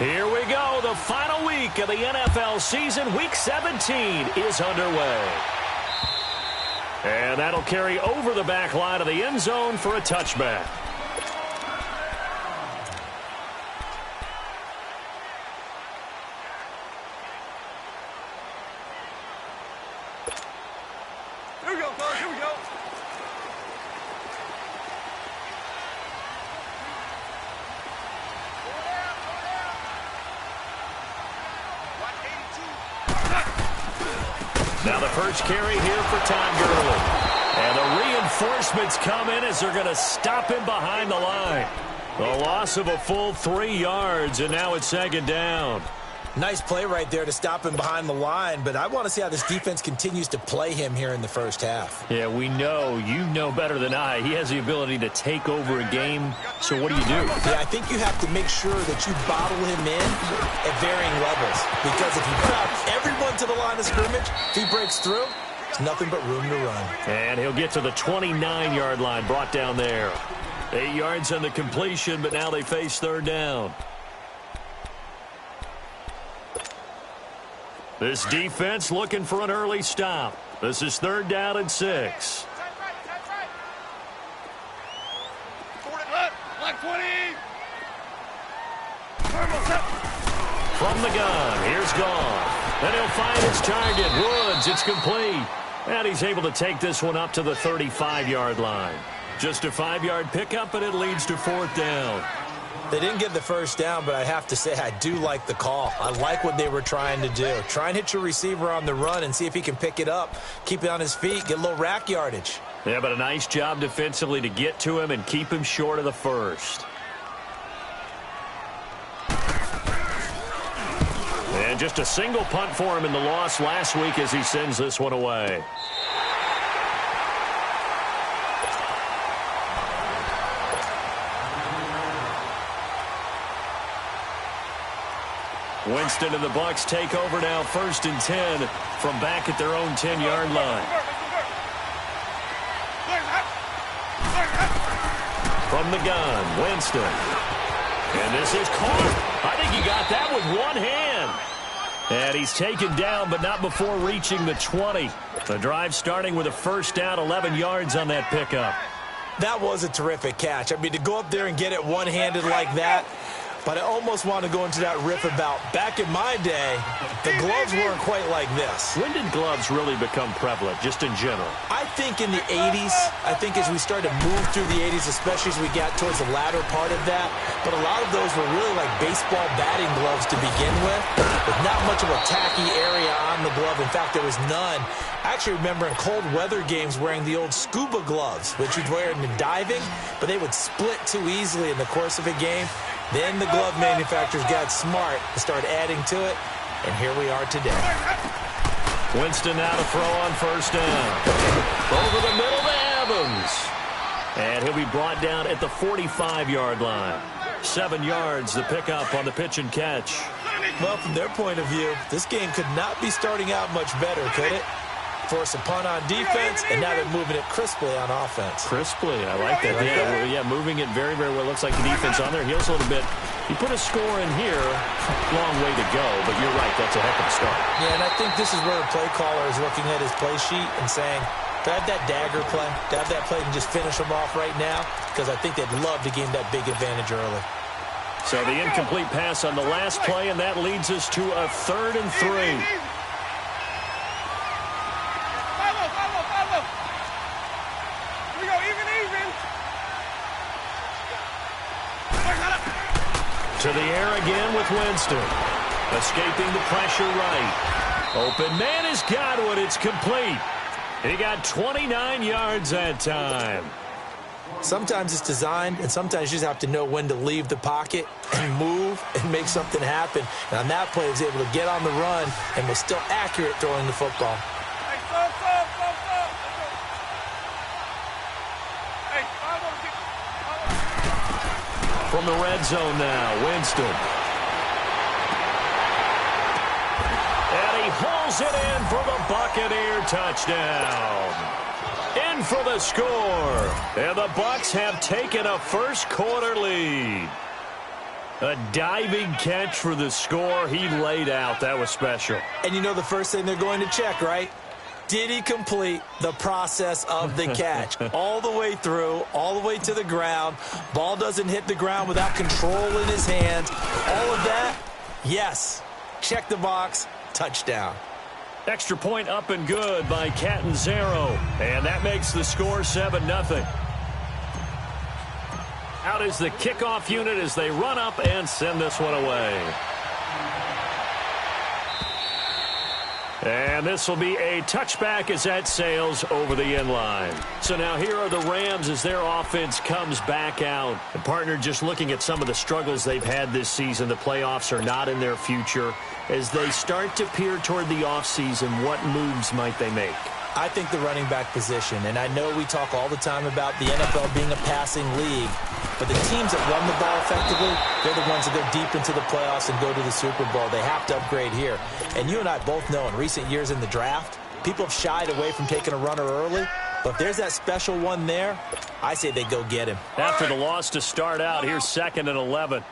Here we go. The final week of the NFL season. Week 17 is underway. And that'll carry over the back line of the end zone for a touchback. Here we go, fellas. Here we go. Now the first carry here for Todd Gurley. And the reinforcements come in as they're going to stop him behind the line. The loss of a full 3 yards, and now it's second down. Nice play right there to stop him behind the line, but I want to see how this defense continues to play him here in the first half. Yeah, we know. You know better than I. He has the ability to take over a game, so what do you do? Yeah, I think you have to make sure that you bottle him in at varying levels, because if you crowd everyone to the line of scrimmage, if he breaks through, there's nothing but room to run. And he'll get to the 29-yard line, brought down there. 8 yards on the completion, but now they face third down. This defense looking for an early stop. This is third down and 6. From the gun, here's Gone. And he'll find his target, Woods. It's complete. And he's able to take this one up to the 35-yard line. Just a 5-yard pickup, and it leads to fourth down. They didn't get the first down, but I have to say I do like the call. I like what they were trying to do. Try and hit your receiver on the run and see if he can pick it up, keep it on his feet, get a little rack yardage. Yeah, but a nice job defensively to get to him and keep him short of the first. And just a single punt for him in the loss last week as he sends this one away. Winston and the Bucs take over now, 1st and 10 from back at their own 10-yard line. From the gun, Winston. And this is caught. I think he got that with one hand. And he's taken down, but not before reaching the 20. The drive starting with a first down, 11 yards on that pickup. That was a terrific catch. I mean, to go up there and get it one-handed like that. But I almost want to go into that riff about back in my day, the gloves weren't quite like this. When did gloves really become prevalent, just in general? I think in the 80s. I think as we started to move through the 80s, especially as we got towards the latter part of that. But a lot of those were really like baseball batting gloves to begin with not much of a tacky area on the glove. In fact, there was none. I actually remember in cold weather games wearing the old scuba gloves, which you'd wear in diving, but they would split too easily in the course of a game. Then the glove manufacturers got smart and started adding to it, and here we are today. Winston now to throw on first down. Over the middle to Evans. And he'll be brought down at the 45-yard line. 7 yards, the pickup on the pitch and catch. Well, from their point of view, this game could not be starting out much better, could it? Force a punt on defense, and now they're moving it crisply on offense. Crisply, I like that. Yeah, moving it very, very well. Looks like the defense on their heels a little bit. You put a score in here, long way to go, but you're right, that's a heck of a start. Yeah, and I think this is where the play caller is looking at his play sheet and saying, do I have that dagger play? Do I have that play and just finish them off right now? Because I think they'd love to gain that big advantage early. So the incomplete pass on the last play, and that leads us to a 3rd and 3. To the air again with Winston. Escaping the pressure right. Open man has got one. It's complete. He got 29 yards that time. Sometimes it's designed, and sometimes you just have to know when to leave the pocket and move and make something happen. And on that play, he was able to get on the run and was still accurate throwing the football. From the red zone now, Winston. And he hauls it in for the Buccaneer touchdown. In for the score. And the Bucs have taken a first quarter lead. A diving catch for the score. He laid out. That was special. And you know the first thing they're going to check, right? Did he complete the process of the catch? All the way through, all the way to the ground. Ball doesn't hit the ground without control in his hands. All of that, yes. Check the box, touchdown. Extra point up and good by Catanzaro. And that makes the score 7-0. Out is the kickoff unit as they run up and send this one away. And this will be a touchback as that sails over the end line. So now here are the Rams as their offense comes back out. The partner just looking at some of the struggles they've had this season. The playoffs are not in their future. As they start to peer toward the offseason, what moves might they make? I think the running back position, and I know we talk all the time about the NFL being a passing league, but the teams that run the ball effectively, they're the ones that go deep into the playoffs and go to the Super Bowl. They have to upgrade here. And you and I both know in recent years in the draft, people have shied away from taking a runner early, but if there's that special one there, I say they go get him. After the loss to start out, here's 2nd and 11.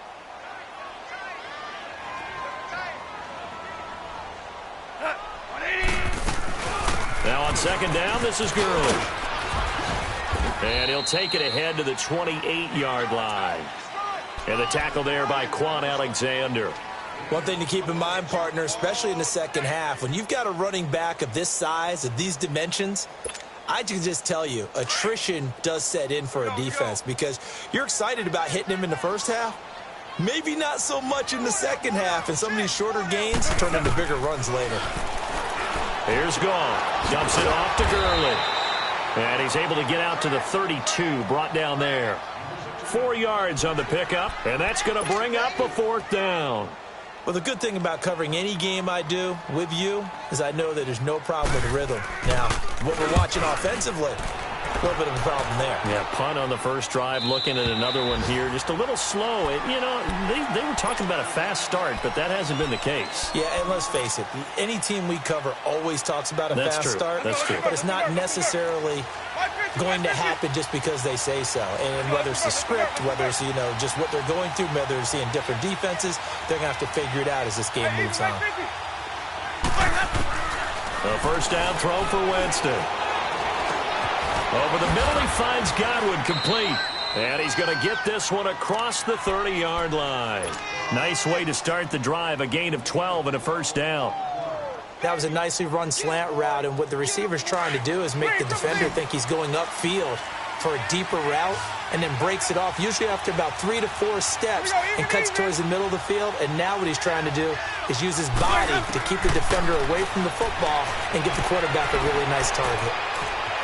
Now on 2nd down, this is Gurley. And he'll take it ahead to the 28-yard line. And the tackle there by Quan Alexander. One thing to keep in mind, partner, especially in the second half, when you've got a running back of this size, of these dimensions, I can just tell you, attrition does set in for a defense because you're excited about hitting him in the first half. Maybe not so much in the second half, and some of these shorter gains turn into bigger runs later. Here's Gall. Dumps it off to Gurley. And he's able to get out to the 32, brought down there. 4 yards on the pickup, and that's going to bring up a 4th down. Well, the good thing about covering any game I do with you is I know that there's no problem with the rhythm. Now, what we're watching offensively, a little bit of a problem there. Yeah, punt on the first drive, looking at another one here. Just a little slow. You know, they were talking about a fast start, but that hasn't been the case. Yeah, and let's face it, any team we cover always talks about a fast start. That's true. But it's not necessarily going to happen just because they say so. And whether it's the script, whether it's, you know, just what they're going through, whether they're seeing different defenses, they're going to have to figure it out as this game moves on. A first down throw for Winston. Over the middle, he finds Godwin complete. And he's going to get this one across the 30-yard line. Nice way to start the drive, a gain of 12 and a first down. That was a nicely run slant route, and what the receiver's trying to do is make the defender think he's going upfield for a deeper route and then breaks it off, usually after about 3 to 4 steps, and cuts towards the middle of the field. And now what he's trying to do is use his body to keep the defender away from the football and give the quarterback a really nice target.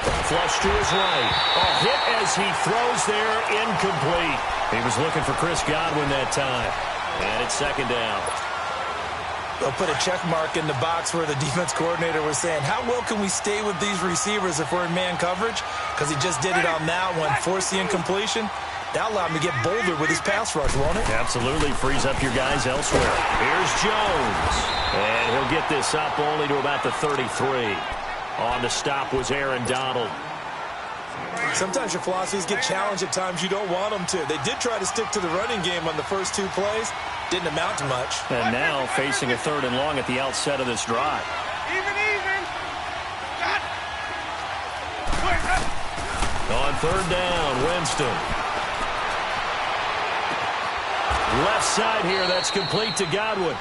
Flush to his right. A hit as he throws there, incomplete. He was looking for Chris Godwin that time. And it's 2nd down. They'll put a check mark in the box where the defense coordinator was saying, how well can we stay with these receivers if we're in man coverage? Because he just did it on that one, forced the incompletion. That allowed him to get bolder with his pass rush, won't it? Absolutely. Frees up your guys elsewhere. Here's Jones. And he'll get this up only to about the 33. On the stop was Aaron Donald. Sometimes your philosophies get challenged at times you don't want them to. They did try to stick to the running game on the first 2 plays. Didn't amount to much. And now facing a 3rd and long at the outset of this drive. Even. On 3rd down, Winston. Left side here, that's complete to Godwin.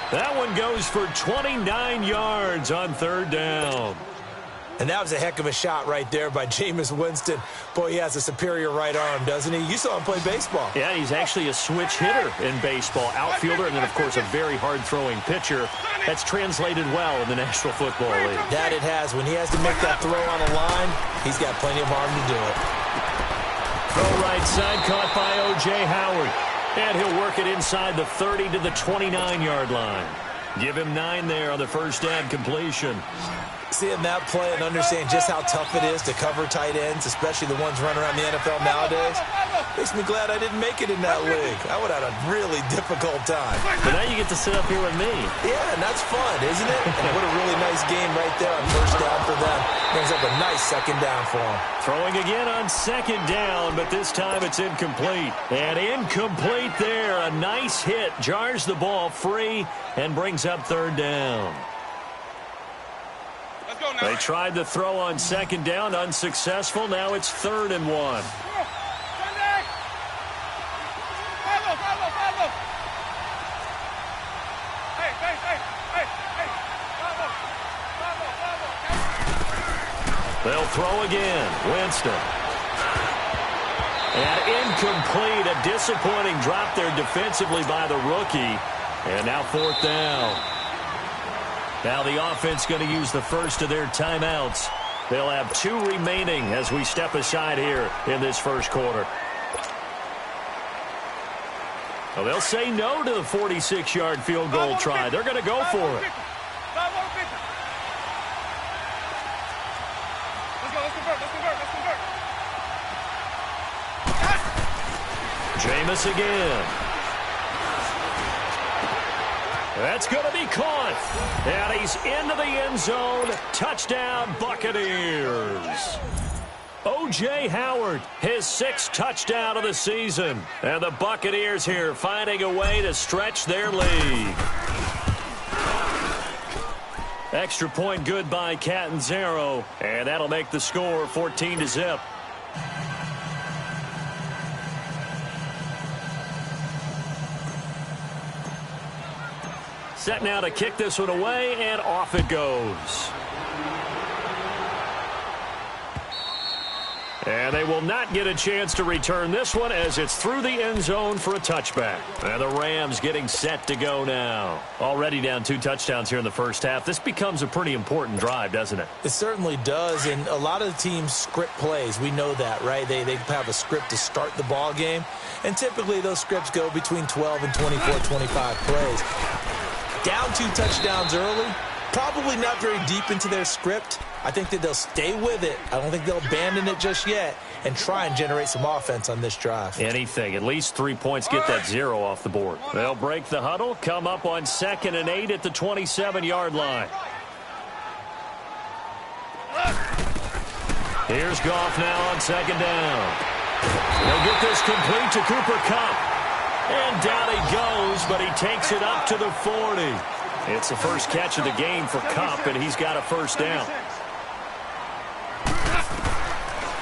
That one goes for 29 yards on 3rd down. And that was a heck of a shot right there by Jameis Winston. Boy, he has a superior right arm, doesn't he? You saw him play baseball. Yeah, he's actually a switch hitter in baseball. Outfielder, and then, of course, a very hard-throwing pitcher. That's translated well in the National Football League. That it has. When he has to make that throw on a line, he's got plenty of arm to do it. Throw right side, caught by O.J. Howard. And he'll work it inside the 30 to the 29-yard line. Give him 9 there on the first down completion. Seeing that play and understand just how tough it is to cover tight ends, especially the ones running around the NFL nowadays, Makes me glad I didn't make it in that league. I would have had a really difficult time. But now you get to sit up here with me. Yeah, and that's fun, isn't it? And what a really nice game right there on first down for them. Brings up a nice second down for them. Throwing again on second down, but this time it's incomplete. And incomplete there. A nice hit. Jars the ball free and brings up third down. Let's go now. They tried to throw on second down. Unsuccessful. Now it's 3rd and 1. They'll throw again. Winston. And incomplete. A disappointing drop there defensively by the rookie. And now 4th down. Now the offense going to use the first of their timeouts. They'll have 2 remaining as we step aside here in this first quarter. Well, they'll say no to the 46-yard field goal try. They're going to go for it. Jameis again. That's going to be caught. And he's into the end zone. Touchdown, Buccaneers. O.J. Howard, his 6th touchdown of the season. And the Buccaneers here finding a way to stretch their lead. Extra point good by Catanzaro. And that'll make the score 14-0. Set now to kick this one away, and off it goes. And they will not get a chance to return this one as it's through the end zone for a touchback. And the Rams getting set to go now. Already down 2 touchdowns here in the first half. This becomes a pretty important drive, doesn't it? It certainly does, and a lot of the teams script plays. We know that, right? They have a script to start the ball game, and typically those scripts go between 12 and 24, 25 plays. Down 2 touchdowns early, probably not very deep into their script. I think that they'll stay with it. I don't think they'll abandon it just yet and try and generate some offense on this drive. Anything. At least 3 points get that 0 off the board. They'll break the huddle, come up on 2nd and 8 at the 27-yard line. Here's Goff now on 2nd down. They'll get this complete to Cooper Kupp. And down he goes, but he takes it up to the 40. It's the first catch of the game for Kupp, and he's got a first down.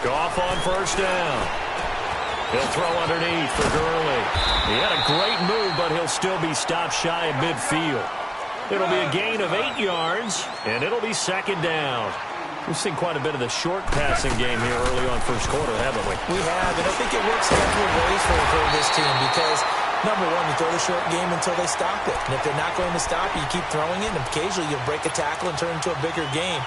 Goff on first down. He'll throw underneath for Gurley. He had a great move, but he'll still be stopped shy of midfield. It'll be a gain of 8 yards, and it'll be 2nd down. We've seen quite a bit of the short passing game here early on first quarter, haven't we? We have, and I think it works several ways for this team because, number one, you throw the short game until they stop it. And if they're not going to stop it, you keep throwing it, and occasionally you'll break a tackle and turn it into a bigger game.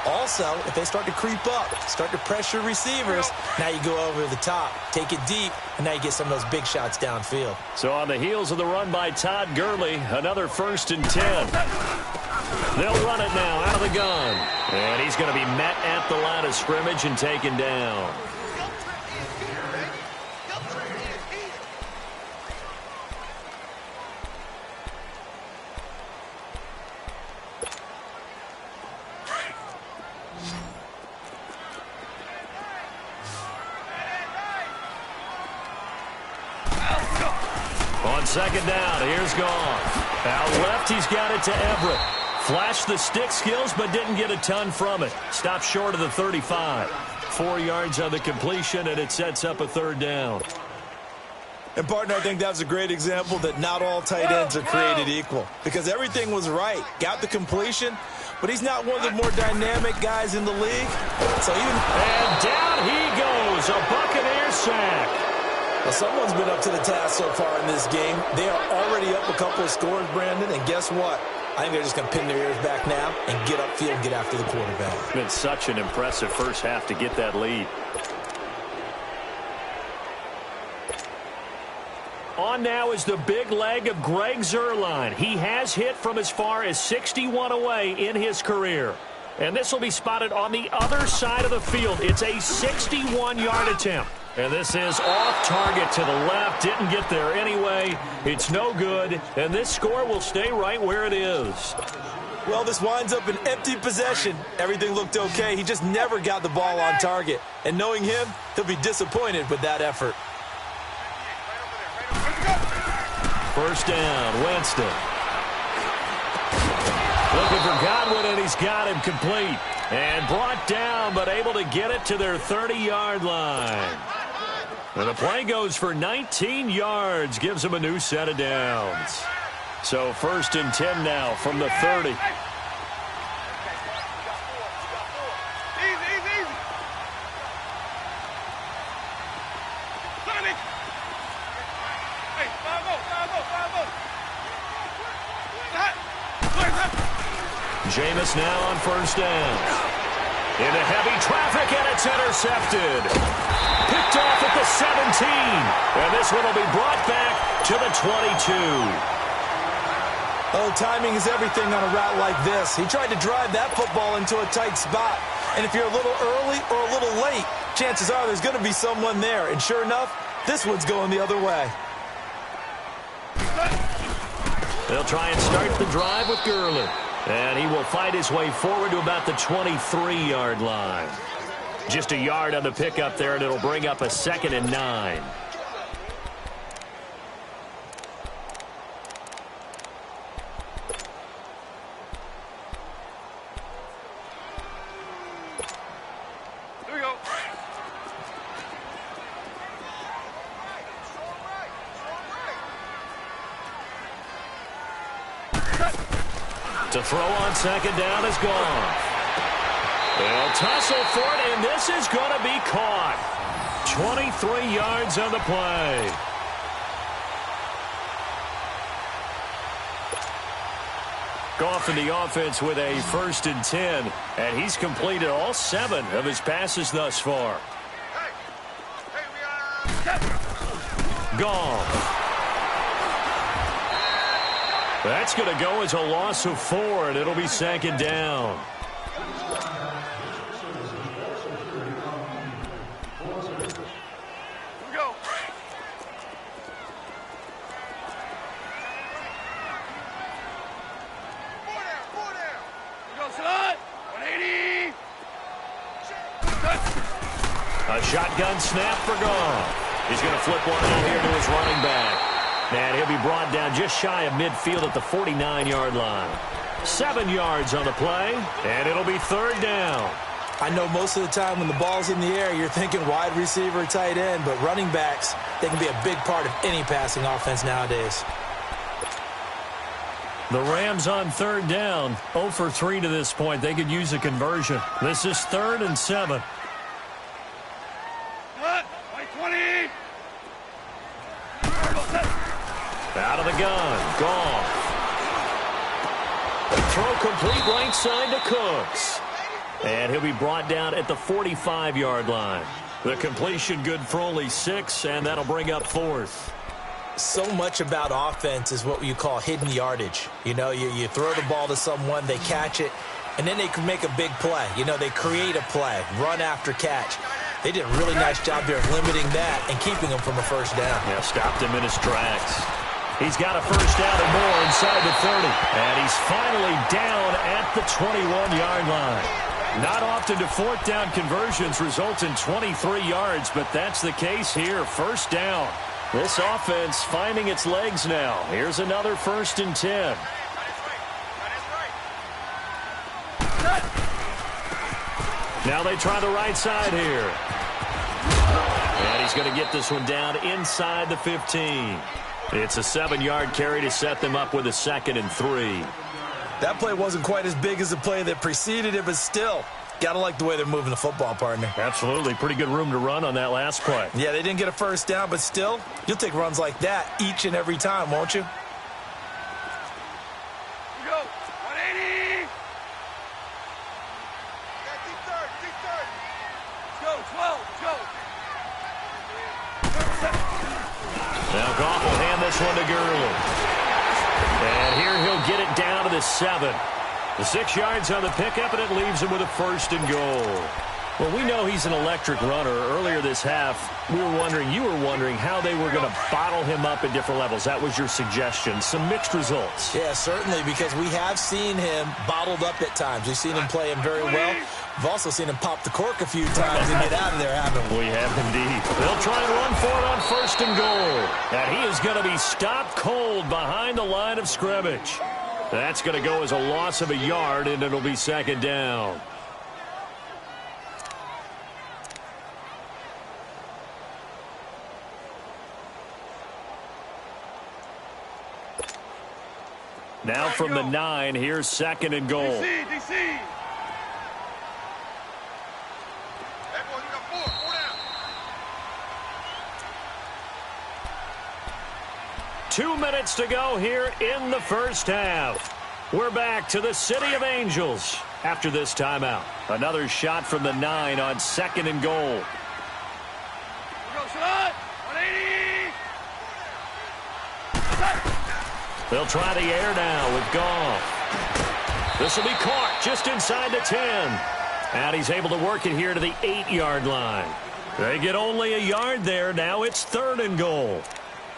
Also, if they start to creep up, start to pressure receivers, now you go over the top, take it deep, and now you get some of those big shots downfield. So on the heels of the run by Todd Gurley, another 1st and 10. They'll run it now out of the gun. And he's going to be met at the line of scrimmage and taken down. On 2nd down, here's Goff. Out left, he's got it to Everett. Flashed the stick skills, but didn't get a ton from it. Stopped short of the 35. 4 yards on the completion, and it sets up a 3rd down. And, partner, I think that's a great example that not all tight ends are created equal. Because everything was right. Got the completion, but he's not one of the more dynamic guys in the league. So and down he goes. A Buccaneers sack. Well, someone's been up to the task so far in this game. They are already up a couple of scores, Brandon, and guess what? I think they're just going to pin their ears back now and get upfield and get after the quarterback. It's been such an impressive first half to get that lead. On now is the big leg of Greg Zuerlein. He has hit from as far as 61 away in his career. And this will be spotted on the other side of the field. It's a 61-yard attempt. And this is off target to the left. Didn't get there anyway. It's no good. And this score will stay right where it is. Well, this winds up an empty possession. Everything looked okay. He just never got the ball on target. And knowing him, he'll be disappointed with that effort. First down, Winston. Looking for Godwin, and he's got him complete. And brought down, but able to get it to their 30-yard line. And the play goes for 19 yards, gives him a new set of downs. So first and 10 now from the 30. Jameis now on first down. Into heavy traffic, and it's intercepted. Picked off at the 17. And this one will be brought back to the 22. Oh, timing is everything on a route like this. He tried to drive that football into a tight spot. And if you're a little early or a little late, chances are there's going to be someone there. And sure enough, this one's going the other way. They'll try and start the drive with Gurley. And he will fight his way forward to about the 23-yard line. Just a yard on the pickup there, and it'll bring up a 2nd and 9. Here we go. To throw on second down is gone. They'll tussle for it, and this is going to be caught. 23 yards on the play. Goff in the offense with a first and 10, and he's completed all 7 of his passes thus far. Goff. That's going to go as a loss of 4, and it'll be 2nd down. Here we go. Four down. Here we go, son. 180. A shotgun snap for Goff. He's going to flip one out here to his running back. And he'll be brought down just shy of midfield at the 49-yard line. 7 yards on the play, and it'll be 3rd down. I know most of the time when the ball's in the air, you're thinking wide receiver, tight end, but running backs, they can be a big part of any passing offense nowadays. The Rams on 3rd down, 0 for 3 to this point. They could use a conversion. This is 3rd and 7. Out of the gun, Goff. Throw complete right side to Cooks. And he'll be brought down at the 45-yard line. The completion good for only 6, and that'll bring up 4th. So much about offense is what you call hidden yardage. You know, you throw the ball to someone, they catch it, and then they can make a big play. You know, they create a play, run after catch. They did a really nice job there of limiting that and keeping him from a first down. Yeah, stopped him in his tracks. He's got a first down and more inside the 30. And he's finally down at the 21-yard line. Not often do 4th down conversions result in 23 yards, but that's the case here. First down. This offense finding its legs now. Here's another 1st and 10. Now they try the right side here. And he's going to get this one down inside the 15. It's a 7-yard carry to set them up with a 2nd and 3. That play wasn't quite as big as the play that preceded it, but still, got to like the way they're moving the football, partner. Absolutely. Pretty good room to run on that last play. Yeah, they didn't get a first down, but still, you'll take runs like that each and every time, won't you? Here we go. 180. Deep third. Let's go. 12. Let's go. Now Goff will hand this one to Gurley. And here he'll get it down to the 7. The 6 yards on the pickup, and it leaves him with a 1st and goal. Well, we know he's an electric runner. Earlier this half, you were wondering how they were going to bottle him up at different levels. That was your suggestion. Some mixed results. Yeah, certainly, because we have seen him bottled up at times. We've seen him play him very well. We've also seen him pop the cork a few times and get out of there, haven't we? We have indeed. They'll try and run for it on 1st and goal. And he is going to be stopped cold behind the line of scrimmage. That's going to go as a loss of a yard, and it'll be 2nd down. Now from the 9, here's 2nd and goal. DC. 2 minutes to go here in the first half. We're back to the City of Angels after this timeout. Another shot from the 9 on 2nd and goal. Go, Slot. 180. They'll try the air now with Goff. This will be caught just inside the 10. And he's able to work it here to the 8-yard line. They get only a yard there. Now it's 3rd and goal.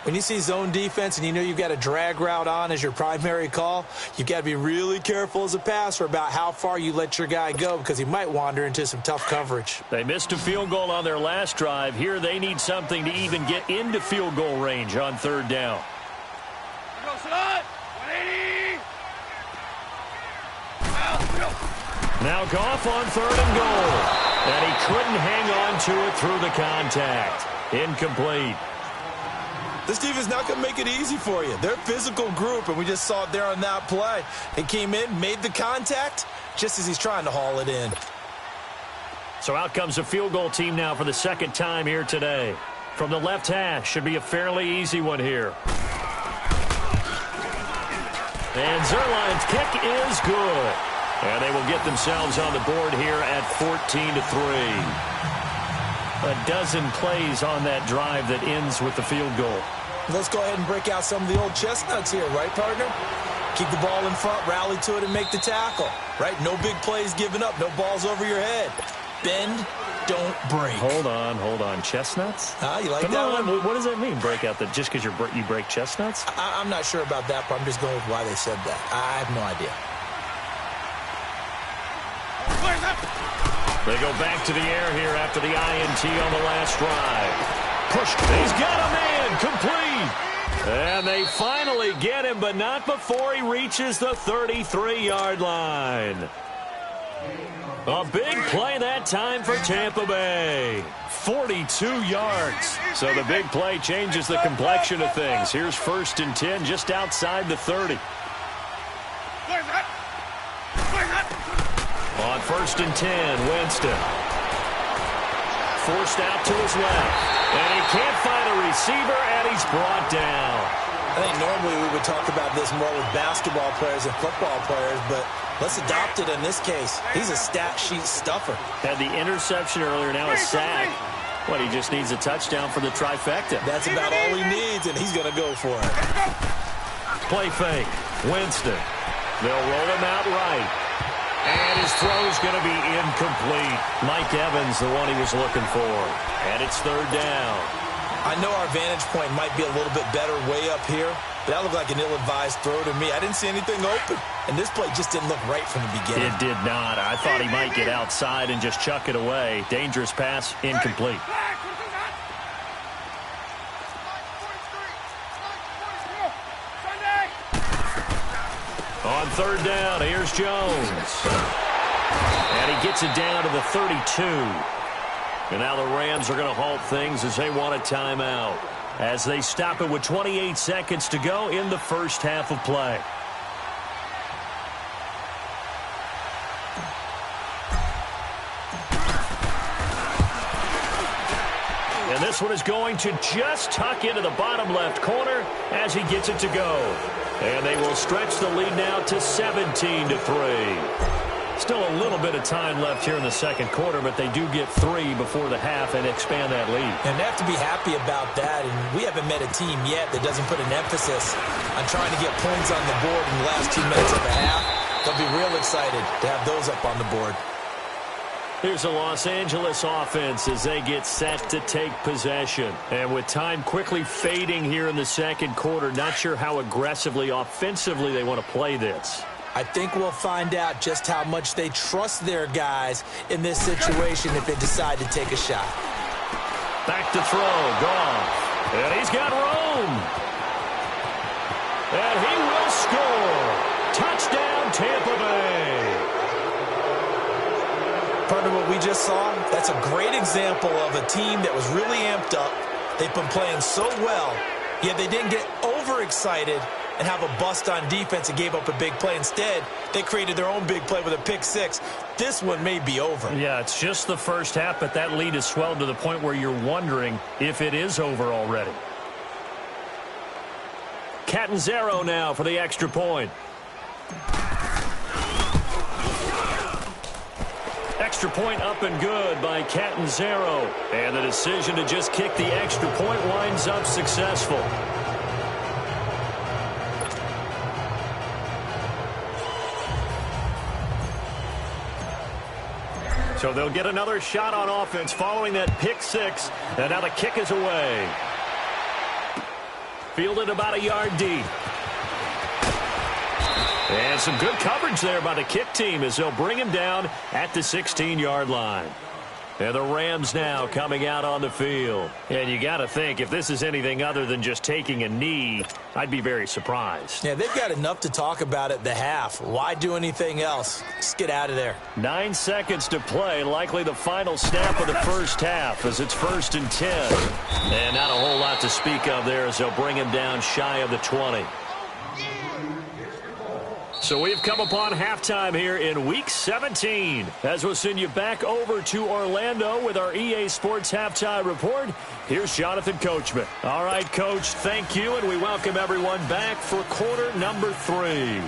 When you see zone defense and you know you've got a drag route on as your primary call, you've got to be really careful as a passer about how far you let your guy go because he might wander into some tough coverage. They missed a field goal on their last drive. Here they need something to even get into field goal range on 3rd down. Go, Slot. 180. Now Goff on 3rd and goal. And he couldn't hang on to it through the contact. Incomplete. This defense is not going to make it easy for you. They're a physical group, and we just saw it there on that play. He came in, made the contact, just as he's trying to haul it in. So out comes the field goal team now for the 2nd time here today. From the left hash, should be a fairly easy one here. And Zerline's kick is good. And they will get themselves on the board here at 14-3. A dozen plays on that drive that ends with the field goal. Let's go ahead and break out some of the old chestnuts here, right, partner? Keep the ball in front, rally to it, and make the tackle, right? No big plays given up, no balls over your head. Bend, don't break. Hold on. Chestnuts? You like Come that on. one? What does that mean, break out? Just because you break chestnuts? I'm not sure about that, but I'm just going with why they said that. I have no idea. They go back to the air here after the INT on the last drive. Push. He's got a man. Complete. And they finally get him, but not before he reaches the 33-yard line. A big play that time for Tampa Bay. 42 yards. So the big play changes the complexion of things. Here's 1st and 10 just outside the 30. On 1st and 10, Winston. Forced out to his left. And he can't find a receiver, and he's brought down. I think normally we would talk about this more with basketball players and football players, but let's adopt it in this case. He's a stat sheet stuffer. Had the interception earlier, now a sack. What, he just needs a touchdown for the trifecta. That's about all he needs, and he's going to go for it. Play fake. Winston. They'll roll him out right. And his throw's going to be incomplete. Mike Evans, the one he was looking for. And it's 3rd down. I know our vantage point might be a little bit better way up here, but that looked like an ill-advised throw to me. I didn't see anything open, and this play just didn't look right from the beginning. It did not. I thought he might get outside and just chuck it away. Dangerous pass, incomplete. On 3rd down, here's Jones. And he gets it down to the 32. And now the Rams are going to halt things as they want a timeout, as they stop it with 28 seconds to go in the first half of play. And this one is going to just tuck into the bottom left corner as he gets it to go. And they will stretch the lead now to 17-3. Still a little bit of time left here in the second quarter, but they do get 3 before the half and expand that lead. And they have to be happy about that, and we haven't met a team yet that doesn't put an emphasis on trying to get points on the board in the last 2 minutes of the half. They'll be real excited to have those up on the board. Here's the Los Angeles offense as they get set to take possession. And with time quickly fading here in the second quarter, not sure how aggressively, offensively they want to play this. I think we'll find out just how much they trust their guys in this situation if they decide to take a shot. Back to throw, Goff. And he's got room. And he will score. Touchdown, Tampa Bay. Part of what we just saw, that's a great example of a team that was really amped up. They've been playing so well, yet they didn't get overexcited and have a bust on defense and gave up a big play. Instead, they created their own big play with a pick six. This one may be over. Yeah, it's just the first half, but that lead has swelled to the point where you're wondering if it is over already. Catanzaro now for the extra point. Extra point up and good by Catanzaro. And the decision to just kick the extra point winds up successful. So they'll get another shot on offense following that pick six. And now the kick is away. Fielded about a yard deep. And some good coverage there by the kick team as they'll bring him down at the 16-yard line. And the Rams now coming out on the field. And you got to think, if this is anything other than just taking a knee, I'd be very surprised. Yeah, they've got enough to talk about at the half. Why do anything else? Just get out of there. 9 seconds to play, likely the final snap of the first half as it's 1st and 10. And not a whole lot to speak of there as they'll bring him down shy of the 20. So we've come upon halftime here in Week 17. As we'll send you back over to Orlando with our EA Sports Halftime Report, here's Jonathan Coachman. All right, Coach, thank you, and we welcome everyone back for quarter number 3.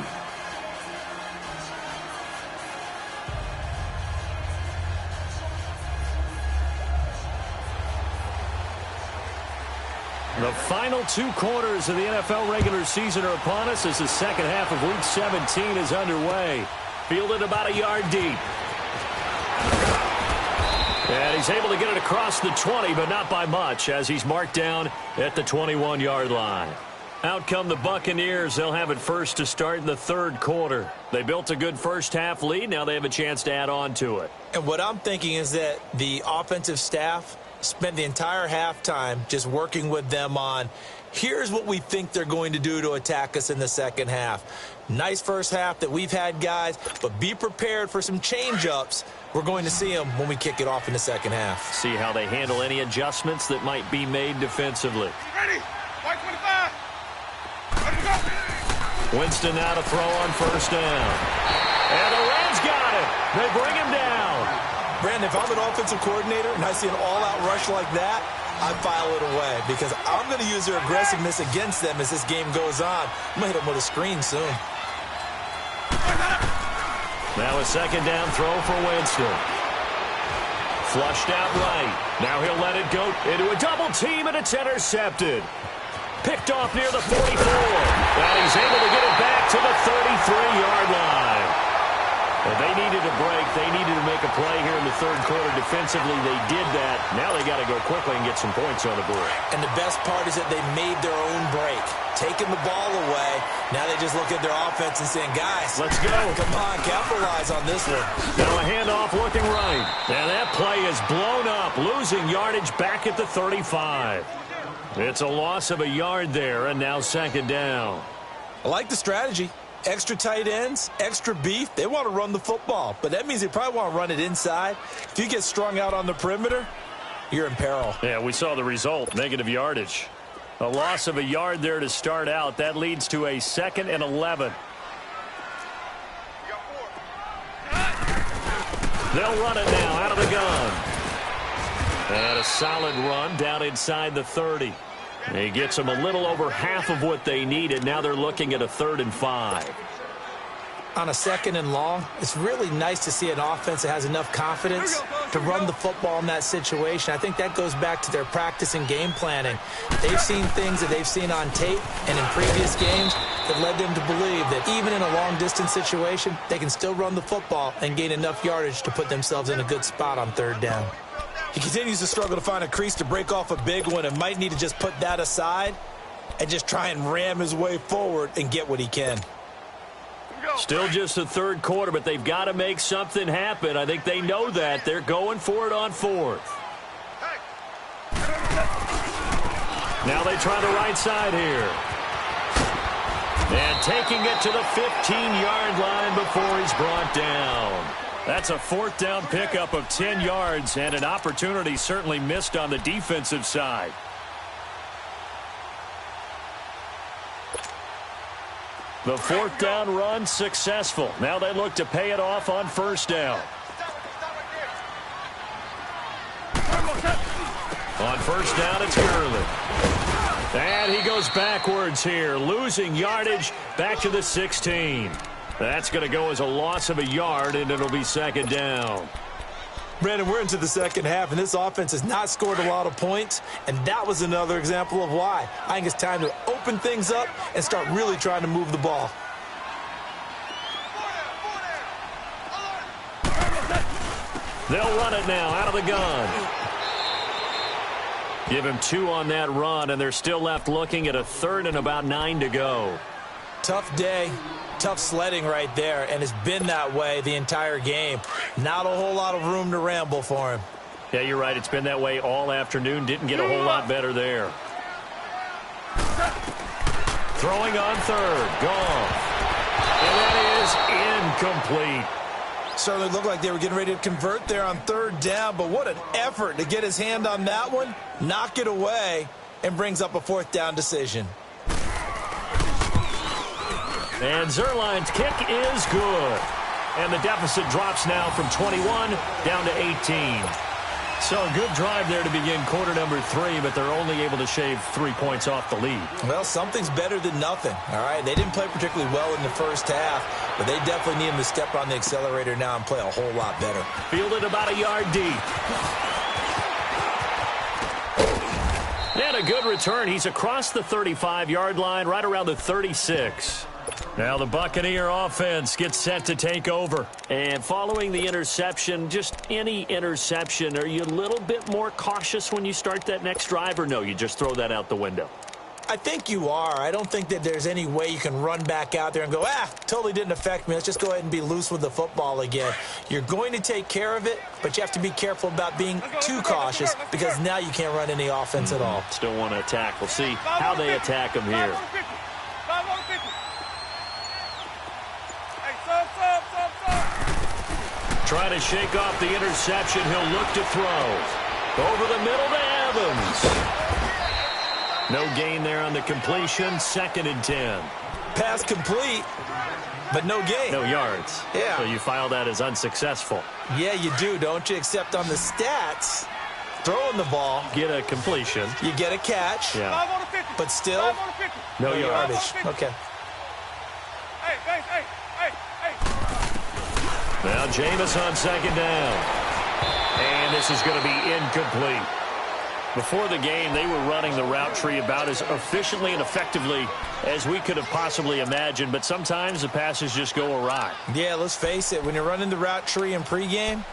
The final 2 quarters of the NFL regular season are upon us as the second half of Week 17 is underway. Fielded about a yard deep. And he's able to get it across the 20, but not by much as he's marked down at the 21-yard line. Out come the Buccaneers. They'll have it first to start in the third quarter. They built a good first half lead. Now they have a chance to add on to it. And what I'm thinking is that the offensive staff spent the entire halftime just working with them on, here's what we think they're going to do to attack us in the second half. Nice first half that we've had, guys, but be prepared for some change-ups. We're going to see them when we kick it off in the second half. See how they handle any adjustments that might be made defensively. Ready? White 25. Let's go. Winston now to throw on first down. And the Rams got it. They bring him down. Brandon, if I'm an offensive coordinator and I see an all-out rush like that, I file it away because I'm going to use their aggressiveness against them as this game goes on. I'm going to hit them with a screen soon. Now a second down throw for Winston. Flushed out right. Now he'll let it go into a double team, and it's intercepted. Picked off near the 44. And he's able to get it back to the 33-yard line. And they needed a break. They needed to make a play here in the third quarter. Defensively, they did that. Now they got to go quickly and get some points on the board. And the best part is that they made their own break. Taking the ball away. Now they just look at their offense and saying, guys, let's go. Come on, capitalize on this one. Now a handoff looking right. And that play is blown up, losing yardage back at the 35. It's a loss of a yard there, and now second down. I like the strategy. Extra tight ends, extra beef. They want to run the football, but that means they probably want to run it inside. If you get strung out on the perimeter, you're in peril. Yeah, we saw the result, negative yardage. A loss of a yard there to start out. That leads to a 2nd and 11. They'll run it now out of the gun. And a solid run down inside the 30. He gets them a little over half of what they needed. Now they're looking at a 3rd and 5. On a second and long, it's really nice to see an offense that has enough confidence to run the football in that situation. I think that goes back to their practice and game planning. They've seen things that they've seen on tape and in previous games that led them to believe that even in a long-distance situation, they can still run the football and gain enough yardage to put themselves in a good spot on third down. He continues to struggle to find a crease to break off a big one and might need to just put that aside and just try and ram his way forward and get what he can. Still just the third quarter, but they've got to make something happen. I think they know that. They're going for it on fourth. Now they try the right side here. And taking it to the 15-yard line before he's brought down. That's a fourth down pickup of 10 yards and an opportunity certainly missed on the defensive side. The fourth down run successful. Now they look to pay it off on first down. On first down, it's Gurley. And he goes backwards here, losing yardage back to the 16. That's going to go as a loss of a yard, and it'll be second down. Brandon, we're into the second half, and this offense has not scored a lot of points, and that was another example of why. I think it's time to open things up and start really trying to move the ball. They'll run it now out of the gun. Give him 2 on that run, and they're still left looking at a third and about 9 to go. Tough day. Tough sledding right there, and it's been that way the entire game. Not a whole lot of room to ramble for him. Yeah, you're right. It's been that way all afternoon. Didn't get a whole lot better there. Throwing on third. Gone. And that is incomplete. Certainly looked like they were getting ready to convert there on third down, but what an effort to get his hand on that one, knock it away, and brings up a fourth down decision. And Zerline's kick is good. And the deficit drops now from 21 down to 18. So a good drive there to begin quarter number 3, but they're only able to shave 3 points off the lead. Well, something's better than nothing, all right? They didn't play particularly well in the first half, but they definitely need him to step on the accelerator now and play a whole lot better. Fielded about a yard deep. And a good return. He's across the 35-yard line, right around the 36. Now the Buccaneer offense gets set to take over. And following the interception, just any interception, are you a little bit more cautious when you start that next drive, or no, you just throw that out the window? I think you are. I don't think that there's any way you can run back out there and go, totally didn't affect me. Let's just go ahead and be loose with the football again. You're going to take care of it, but you have to be careful about being too cautious because now you can't run any offense at all. Still want to attack. We'll see how they attack him here. Trying to shake off the interception. He'll look to throw. Over the middle to Evans. No gain there on the completion. 2nd and 10. Pass complete, but no gain. No yards. Yeah. So you file that as unsuccessful. Yeah, you do, don't you? Except on the stats, throwing the ball. Get a completion. You get a catch. Yeah. But still, no yardage. Okay. Now Jameis on 2nd down. And this is going to be incomplete. Before the game, they were running the route tree about as efficiently and effectively as we could have possibly imagined, but sometimes the passes just go awry. Yeah, let's face it. When you're running the route tree in pregame,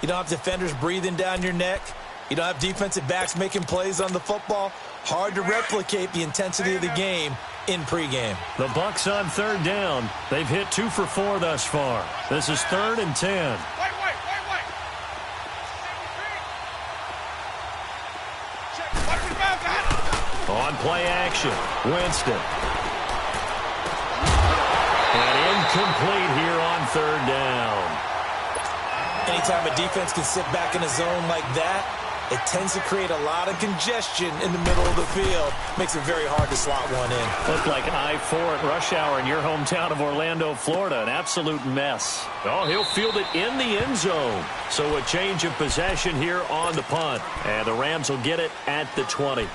you don't have defenders breathing down your neck. You don't have defensive backs making plays on the football. Hard to replicate the intensity of the game in pregame. The Bucs on 3rd down. They've hit 2 for 4 thus far. This is 3rd and 10. On play action, Winston. And incomplete here on 3rd down. Anytime a defense can sit back in a zone like that, it tends to create a lot of congestion in the middle of the field. Makes it very hard to slot one in. Looked like I-4 at rush hour in your hometown of Orlando, Florida. An absolute mess. Oh, he'll field it in the end zone. So a change of possession here on the punt. And the Rams will get it at the 20.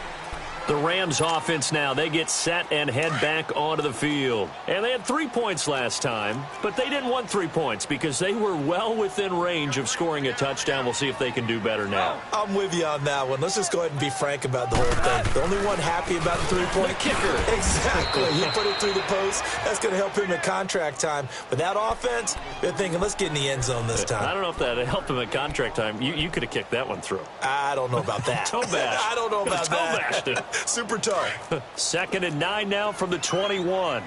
The Rams offense now, they get set and head back onto the field. And they had 3 points last time, but they didn't want 3 points because they were well within range of scoring a touchdown. We'll see if they can do better now. I'm with you on that one. Let's just go ahead and be frank about the whole thing. The only one happy about the 3-point kicker. Exactly. He put it through the post. That's going to help him in contract time. But that offense, they're thinking, let's get in the end zone this time. I don't know if that helped him at contract time. You could have kicked that one through. I don't know about that. Toe bash. I don't know about toe that. Bashed it. Super toe. 2nd and 9 now from the 21.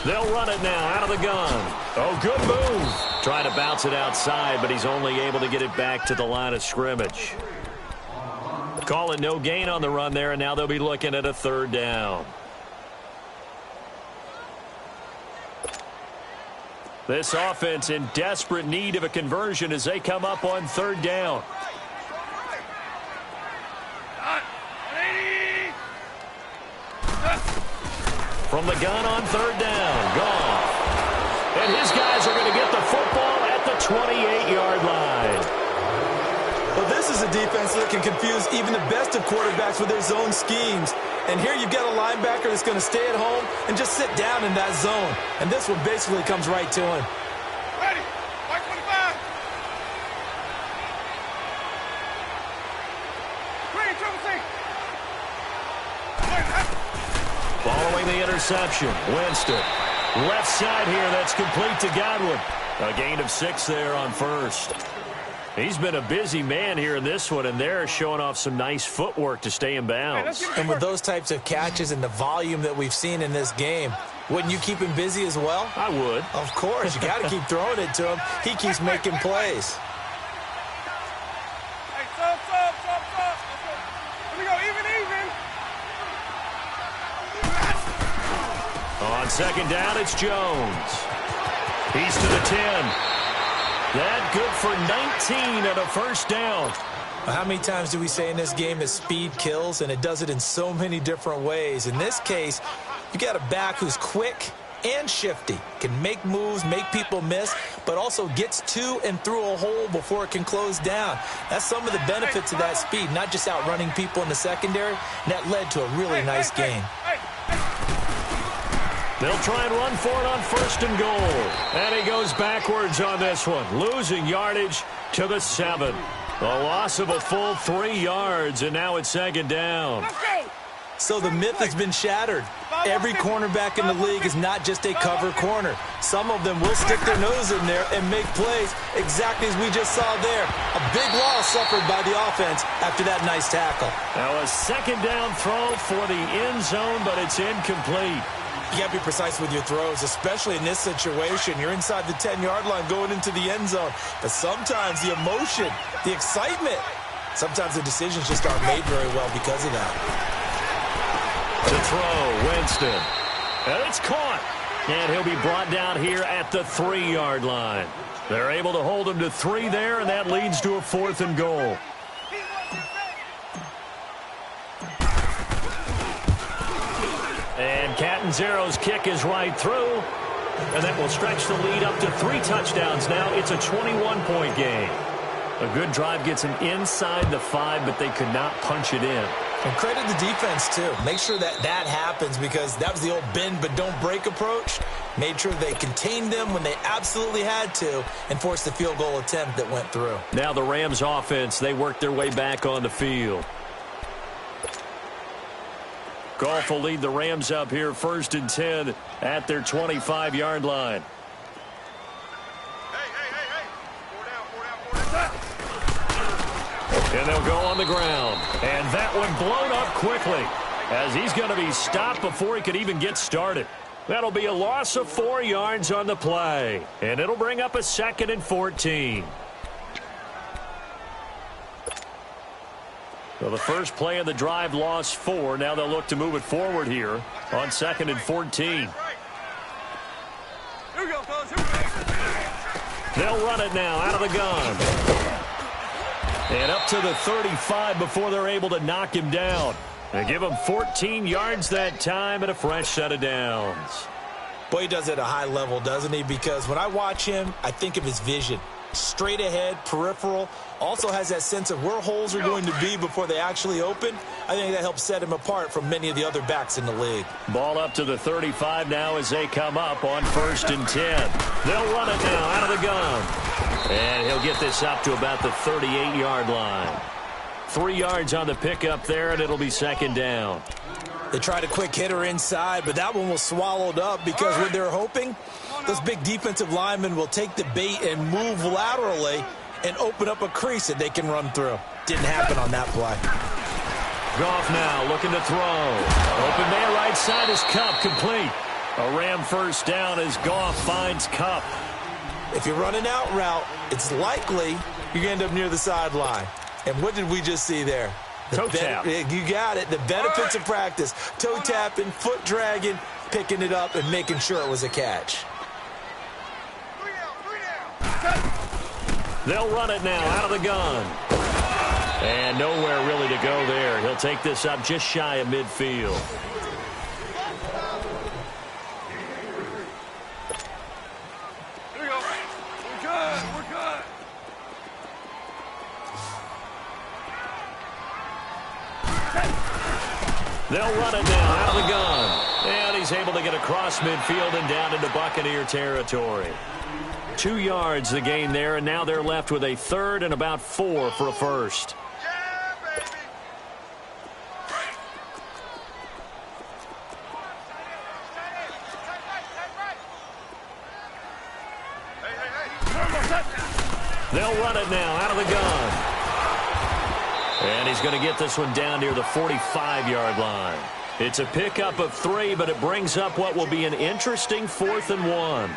They'll run it now out of the gun. Oh, good move. Trying to bounce it outside, but he's only able to get it back to the line of scrimmage. Call it no gain on the run there, and now they'll be looking at a 3rd down. This offense in desperate need of a conversion as they come up on 3rd down. From the gun on 3rd down, Goff. And his guys are going to get the football at the 28-yard line. Well, this is a defense that can confuse even the best of quarterbacks with their zone schemes. And here you've got a linebacker that's going to stay at home and just sit down in that zone. And this one basically comes right to him. Ready. White 25. Green, triple C. Following the interception, Winston. Left side here, that's complete to Godwin. A gain of 6 there on 1st. He's been a busy man here in this one, and they're showing off some nice footwork to stay in bounds. And with those types of catches and the volume that we've seen in this game, wouldn't you keep him busy as well? I would. Of course. You got to keep throwing it to him. He keeps making plays. Hey, stop. Here we go, even. On 2nd down, it's Jones. He's to the 10. That good for 19 and a 1st down. How many times do we say in this game that speed kills, and it does it in so many different ways? In this case, you got a back who's quick and shifty, can make moves, make people miss, but also gets to and through a hole before it can close down. That's some of the benefits of that speed, not just outrunning people in the secondary, and that led to a really nice game. They'll try and run for it on 1st and goal. And he goes backwards on this one, losing yardage to the 7. A loss of a full 3 yards, and now it's 2nd down. So the myth has been shattered. Every cornerback in the league is not just a cover corner. Some of them will stick their nose in there and make plays exactly as we just saw there. A big loss suffered by the offense after that nice tackle. Now a 2nd down throw for the end zone, but it's incomplete. You got to be precise with your throws, especially in this situation. You're inside the 10-yard line going into the end zone. But sometimes the emotion, the excitement, sometimes the decisions just aren't made very well because of that. To throw, Winston. And it's caught. And he'll be brought down here at the 3-yard line. They're able to hold him to 3 there, and that leads to a 4th and goal. And Catanzaro's kick is right through. And that will stretch the lead up to 3 touchdowns now. It's a 21-point game. A good drive gets them inside the 5, but they could not punch it in. And credit the defense, too. Make sure that happens because that was the old bend but don't break approach. Made sure they contained them when they absolutely had to and forced the field goal attempt that went through. Now the Rams offense, they work their way back on the field. Goff will lead the Rams up here 1st and 10 at their 25-yard line. Hey. 4 down. And they'll go on the ground. And that one blown up quickly as he's going to be stopped before he could even get started. That'll be a loss of 4 yards on the play. And it'll bring up a 2nd and 14. So the first play of the drive lost 4. Now they'll look to move it forward here on 2nd and 14. Here we go, fellas. Here we go. They'll run it now out of the gun. And up to the 35 before they're able to knock him down. They give him 14 yards that time and a fresh set of downs. Boy, he does it at a high level, doesn't he? Because when I watch him, I think of his vision. straight ahead, peripheral. Also has that sense of where holes are going to be before they actually open. I think that helps set him apart from many of the other backs in the league. Ball up to the 35 now as they come up on 1st and 10. They'll run it now out of the gun. And he'll get this up to about the 38-yard line. 3 yards on the pickup there, and it'll be 2nd down. They tried a quick hitter inside, but that one was swallowed up because what they're hoping, those big defensive linemen will take the bait and move laterally and open up a crease that they can run through. Didn't happen on that play. Goff now looking to throw. Open man right side is Kupp, complete. A Ram 1st down as Goff finds Kupp. If you're running out route, it's likely you're going to end up near the sideline. And what did we just see there? Toe tap. You got it. The benefits of practice. Toe tapping, foot dragging, picking it up, and making sure it was a catch. They'll run it now out of the gun. And nowhere really to go there. He'll take this up just shy of midfield. Here we go. We're good. We're good. They'll run it now out of the gun. And he's able to get across midfield and down into Buccaneer territory. 2 yards the gain there, and now they're left with a 3rd and about 4 for a first. Yeah, baby. They'll run it now out of the gun. And he's going to get this one down near the 45-yard line. It's a pickup of 3, but it brings up what will be an interesting 4th and 1.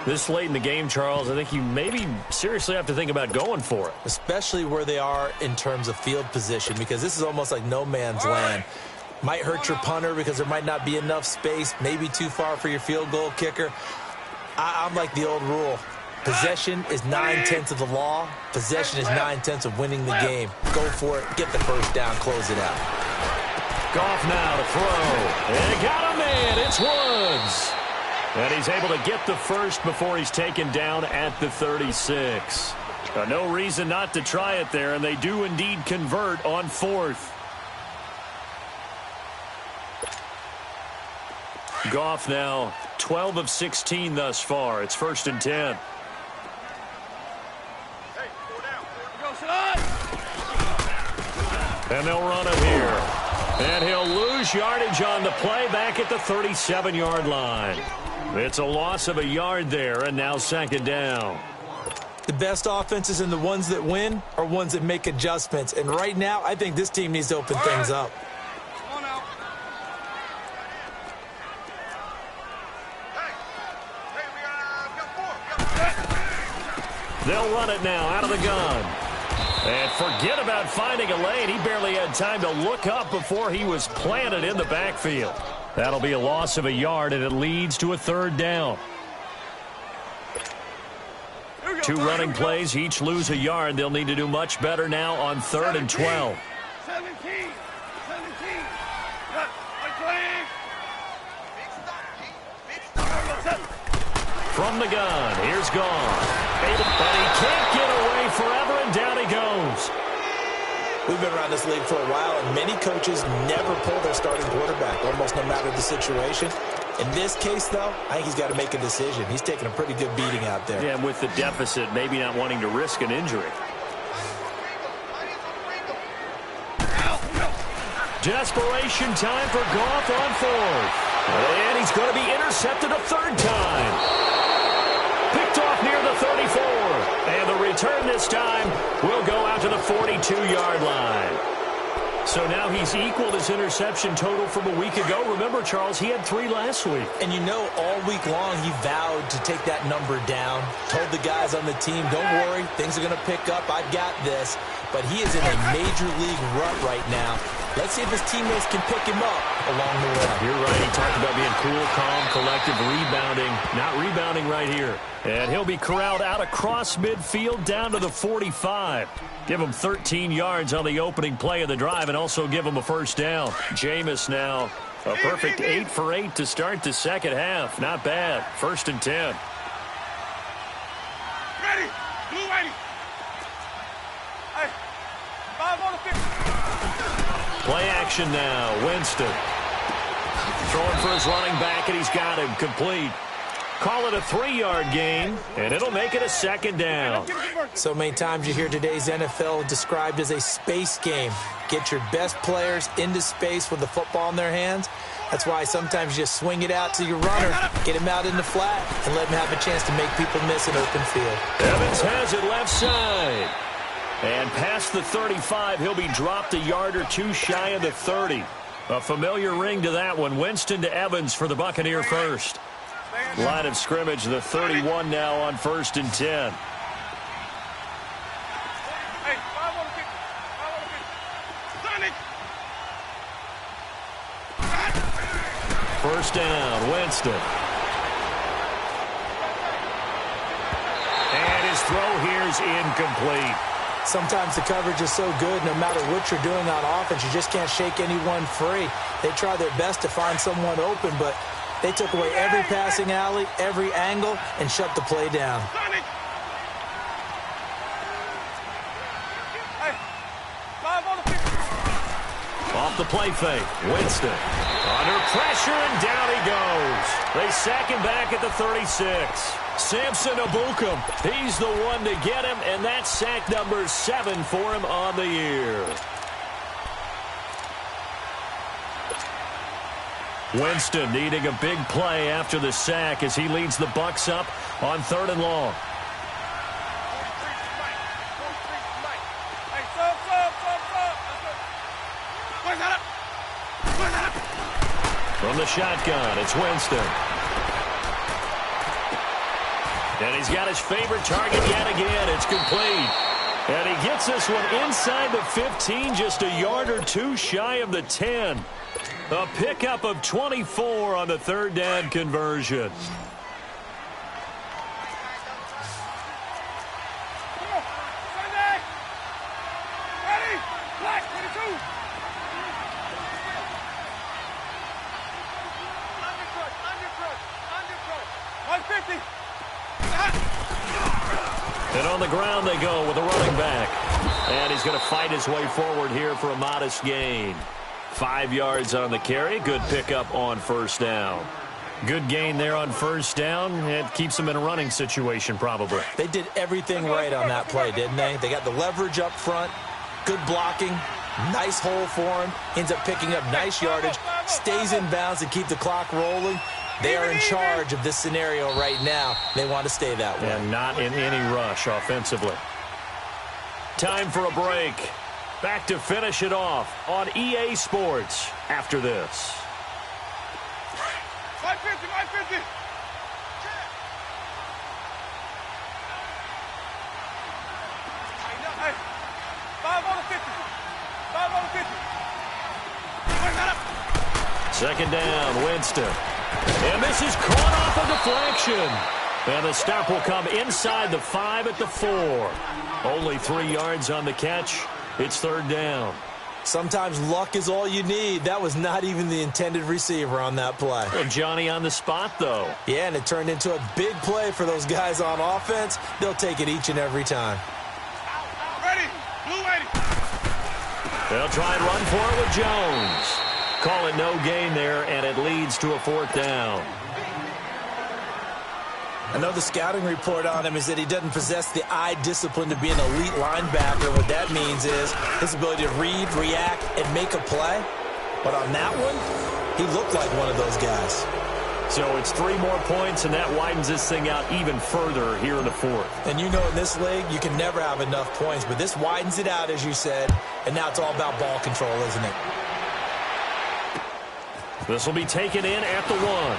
This late in the game, Charles, I think you maybe seriously have to think about going for it. Especially where they are in terms of field position, because this is almost like no man's land. Might hurt your punter because there might not be enough space, maybe too far for your field goal kicker. I'm like the old rule. Possession is 9/10 of the law. Possession is 9/10 of winning the game. Go for it. Get the first down. Close it out. Goff now to throw. And got him in. It's Woods. And he's able to get the first before he's taken down at the 36. No reason not to try it there, and they do indeed convert on 4th. Goff now 12 of 16 thus far. It's 1st and 10. And they'll run it here. And he'll lose yardage on the play back at the 37-yard line. It's a loss of a yard there, and now 2nd down. The best offenses and the ones that win are ones that make adjustments. And right now, I think this team needs to open things up. They'll run it now out of the gun. And forget about finding a lane. He barely had time to look up before he was planted in the backfield. That'll be a loss of a yard, and it leads to a 3rd down. 2 running plays, each lose a yard. They'll need to do much better now on 3rd and 12. 17. From the gun, here's Goff. And he can't get away forever, and down he goes. We've been around this league for a while, and many coaches never pull their starting quarterback, almost no matter the situation. In this case, though, I think he's got to make a decision. He's taking a pretty good beating out there. Yeah, and with the deficit, maybe not wanting to risk an injury. Desperation time for Goff on 4th. And he's going to be intercepted a 3rd time. Picked off near the 34. And the return this time will go out to the 42-yard line. So now he's equaled his interception total from a week ago. Remember, Charles, he had 3 last week. And you know, all week long he vowed to take that number down. Told the guys on the team, don't worry, things are going to pick up. I've got this. But he is in a major league rut right now. Let's see if his teammates can pick him up along the way. You're right. He talked about being cool, calm, collective, rebounding. Not rebounding right here. And he'll be corralled out across midfield down to the 45. Give him 13 yards on the opening play of the drive and also give him a 1st down. Jameis now a perfect 8 for 8 to start the 2nd half. Not bad. 1st and 10. Ready. Blue right Play action now. Winston. Throwing for his running back, and he's got him complete. Call it a 3-yard gain, and it'll make it a second down. So many times you hear today's NFL described as a space game. Get your best players into space with the football in their hands. That's why sometimes you just swing it out to your runner, get him out in the flat, and let him have a chance to make people miss an open field. Evans has it left side. And past the 35, he'll be dropped a yard or two shy of the 30. A familiar ring to that one. Winston to Evans for the Buccaneer first. Line of scrimmage, the 31 now on 1st and 10. First down, Winston. And his throw here's incomplete. Sometimes the coverage is so good, no matter what you're doing on offense, you just can't shake anyone free. They try their best to find someone open, but they took away every passing alley, every angle, and shut the play down. Off the play fake, Winston. Under pressure, and down he goes. They sack him back at the 36. Samson Abukum, he's the one to get him, and that's sack number 7 for him on the year. Winston needing a big play after the sack as he leads the Bucs up on 3rd and long. From the shotgun, it's Winston. And he's got his favorite target yet again. It's complete. And he gets this one inside the 15, just a yard or two shy of the 10. A pickup of 24 on the 3rd down conversion. And on the ground they go with a running back. And he's going to fight his way forward here for a modest gain. 5 yards on the carry. Good pickup on 1st down. Good gain there on 1st down. It keeps them in a running situation probably. They did everything right on that play, didn't they? They got the leverage up front, good blocking, nice hole for him, ends up picking up nice yardage, stays in bounds and keep the clock rolling. They are in charge of this scenario right now. They want to stay that way. And not in any rush offensively. Time for a break. Back to finish it off on EA Sports after this. 550, 550. Hey, 5 on the 50. 5 on the 50. Second down, Winston. And this is caught off a deflection. And the stop will come inside the 5 at the 4. Only 3 yards on the catch. It's 3rd down. Sometimes luck is all you need. That was not even the intended receiver on that play. Well, Johnny on the spot, though. Yeah, and it turned into a big play for those guys on offense. They'll take it each and every time. Ready. Blue 80. They'll try and run for it with Jones. Call it no gain there, and it leads to a 4th down. I know the scouting report on him is that he doesn't possess the eye discipline to be an elite linebacker. What that means is his ability to read, react, and make a play. But on that one, he looked like one of those guys. So it's 3 more points, and that widens this thing out even further here in the 4th. And you know in this league, you can never have enough points. But this widens it out, as you said, and now it's all about ball control, isn't it? This will be taken in at the 1.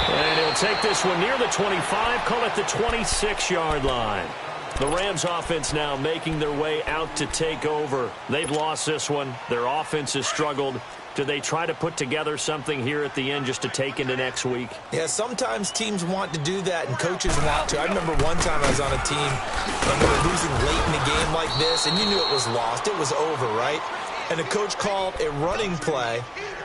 And he'll take this one near the 25, call it the 26-yard line. The Rams offense now making their way out to take over. They've lost this one. Their offense has struggled. Do they try to put together something here at the end just to take into next week? Yeah, sometimes teams want to do that and coaches want to. I remember one time I was on a team and we were losing late in a game like this, and you knew it was lost. It was over, right? And the coach called a running play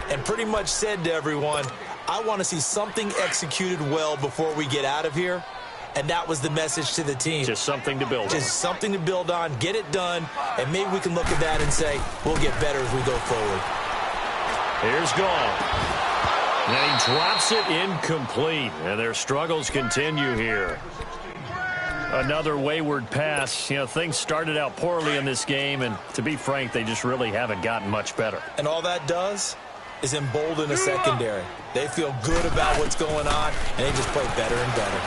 and pretty much said to everyone, I want to see something executed well before we get out of here. and that was the message to the team. Just something to build on. Just something to build on, get it done, and maybe we can look at that and say, we'll get better as we go forward. Here's Gall. And he drops it incomplete, and their struggles continue here. Another wayward pass. You know, things started out poorly in this game, and to be frank, they just really haven't gotten much better. And all that does is embolden the secondary. They feel good about what's going on, and they just play better and better.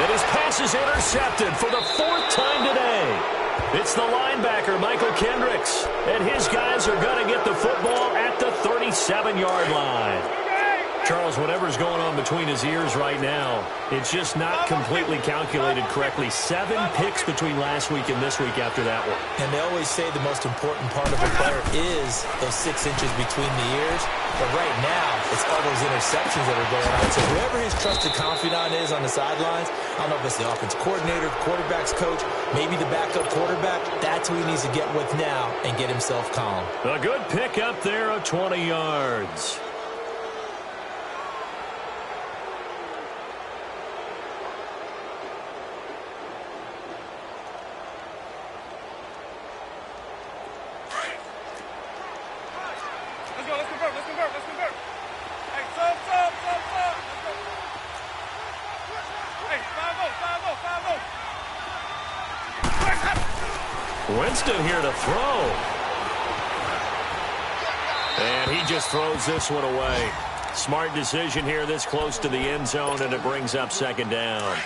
And his pass is intercepted for the 4th time today. It's the linebacker, Michael Kendricks, and his guys are going to get the football at the 37-yard line. Charles, whatever's going on between his ears right now, it's just not completely calculated correctly. 7 picks between last week and this week after that one. And they always say the most important part of a player is those 6 inches between the ears. But right now, it's all those interceptions that are going on. So whoever his trusted confidant is on the sidelines, I don't know if it's the offense coordinator, the quarterback's coach, maybe the backup quarterback, that's who he needs to get with now and get himself calm. A good pick up there of 20 yards. Winston here to throw. And he just throws this one away. Smart decision here this close to the end zone, and it brings up 2nd down.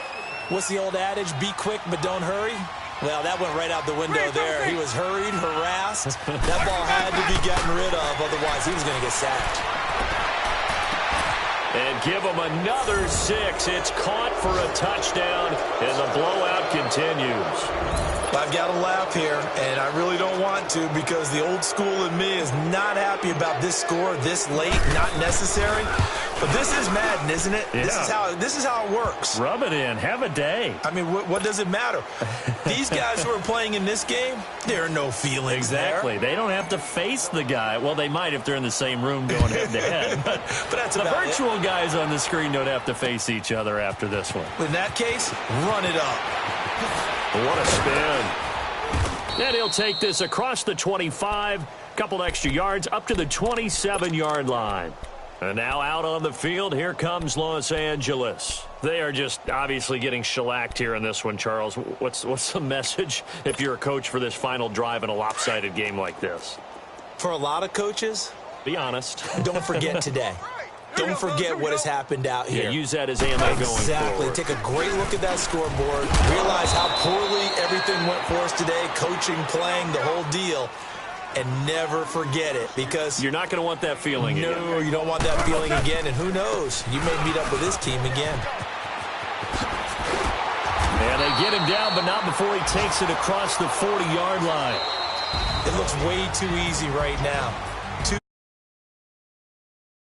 What's the old adage? Be quick, but don't hurry. Well, that went right out the window there. He was hurried, harassed. That ball had to be gotten rid of, otherwise he was going to get sacked. And give him another 6. It's caught for a touchdown, and the blowout continues. I've got to laugh here, and I really don't want to because the old school in me is not happy about this score this late, not necessary. But this is Madden, isn't it? Yeah. This is how it works. Rub it in. Have a day. I mean, what does it matter? These guys who are playing in this game, there are no feelings exactly. They don't have to face the guy. Well, they might if they're in the same room going head-to-head. But that's the virtual guys on the screen don't have to face each other after this one. In that case, run it up. What a spin. And he'll take this across the 25, couple extra yards up to the 27-yard line. And now out on the field, here comes Los Angeles. They are just obviously getting shellacked here in this one, Charles. What's the message if you're a coach for this final drive in a lopsided game like this? For a lot of coaches, be honest. Don't forget today. Don't forget what has happened out here. Yeah, use that as ammo going forward. Exactly. Take a great look at that scoreboard. Realize how poorly everything went for us today. Coaching, playing, the whole deal. And never forget it because you're not going to want that feeling again. No, you don't want that feeling again. And who knows? You may meet up with this team again. And they get him down, but not before he takes it across the 40-yard line. It looks way too easy right now.